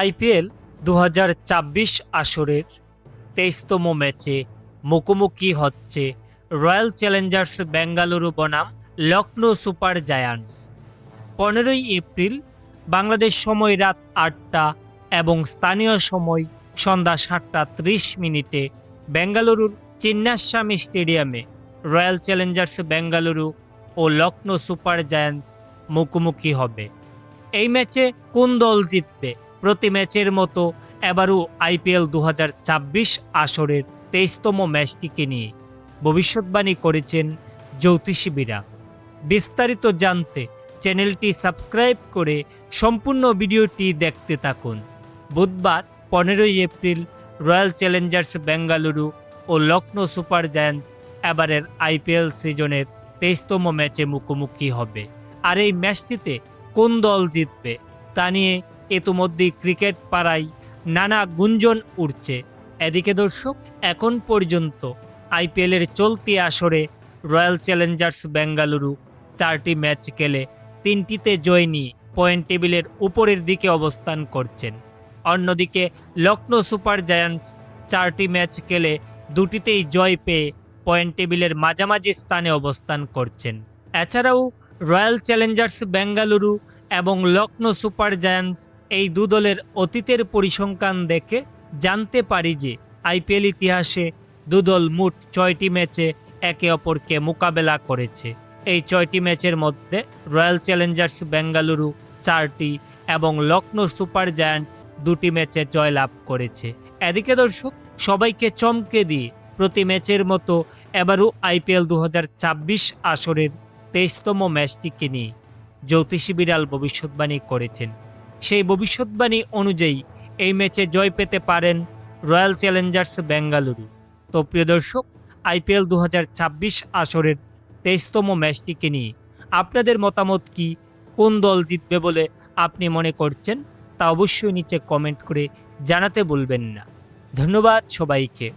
IPL ২০২৪ আসরের ২৩তম ম্যাচে মুখোমুখি হচ্ছে রয়্যাল চ্যালেঞ্জার্স বেঙ্গালুরু বনাম লখনৌ সুপার জায়ান্টস। ১৫ই এপ্রিল বাংলাদেশ সময় রাত ৮টা এবং স্থানীয় সময় সন্ধ্যা ৭টা ৩০ বেঙ্গালুরুর চিন্নাস্বামী স্টেডিয়ামে রয়্যাল চ্যালেঞ্জার্স বেঙ্গালুরু ও লখনৌ সুপার জায়ান্টস মুখোমুখি হবে। এই ম্যাচে কোন দল জিতবে? প্রতি ম্যাচের মতো এবারও আইপিএল ২০২৪ আসরের ২৩তম ম্যাচটিকে নিয়ে ভবিষ্যৎবাণী করেছেন জ্যোতিষীবিরা। বিস্তারিত জানতে চ্যানেলটি সাবস্ক্রাইব করে সম্পূর্ণ ভিডিওটি দেখতে থাকুন। বুধবার ১৫ই এপ্রিল রয়্যাল চ্যালেঞ্জার্স বেঙ্গালুরু ও লখনৌ সুপার জায়ান্টস এবারের আইপিএল সিজনের ২৩তম ম্যাচে মুখোমুখি হবে। আর এই ম্যাচটিতে কোন দল জিতবে তা নিয়ে ইতিমধ্যেই ক্রিকেট পাড়ায় নানা গুঞ্জন উঠছে। এদিকে দর্শক, এখন পর্যন্ত আইপিএলের চলতি আসরে রয়্যাল চ্যালেঞ্জার্স বেঙ্গালুরু ৪টি ম্যাচ খেলে ৩টিতে জয় নিয়ে পয়েন্ট টেবিলের উপরের দিকে অবস্থান করছেন। অন্যদিকে লখনৌ সুপার জায়ান্টস ৪টি ম্যাচ খেলে ২টিতেই জয় পেয়ে পয়েন্ট টেবিলের মাঝামাঝি স্থানে অবস্থান করছেন। এছাড়াও রয়্যাল চ্যালেঞ্জার্স বেঙ্গালুরু এবং লখনৌ সুপার জায়ান্টস এই দু দলের অতীতের পরিসংখ্যান দেখে জানতে পারি যে আইপিএল ইতিহাসে দু দল মোট ৬টি ম্যাচে একে অপরকে মোকাবেলা করেছে। এই ৬টি ম্যাচের মধ্যে রয়্যাল চ্যালেঞ্জার্স বেঙ্গালুরু ৪টি এবং লখনৌ সুপার জায়ান্ট ২টি ম্যাচে জয়লাভ করেছে। এদিকে দর্শক, সবাইকে চমকে দিয়ে প্রতি ম্যাচের মতো এবারও আইপিএল ২০২৪ আসরের ২৩তম ম্যাচটিকে নিয়ে জ্যোতিষী বিড়াল ভবিষ্যৎবাণী করেছেন। সেই ভবিষ্যৎবাণী অনুযায়ী এই ম্যাচে জয় পেতে পারেন রয়্যাল চ্যালেঞ্জার্স বেঙ্গালুরু। তো প্রিয় দর্শক, আইপিএল ২০২৪ আসরের ২৩তম ম্যাচটিকে নিয়ে আপনাদের মতামত কি? কোন দল জিতবে বলে আপনি মনে করছেন তা অবশ্যই নিচে কমেন্ট করে জানাতে ভুলবেন না। ধন্যবাদ সবাইকে।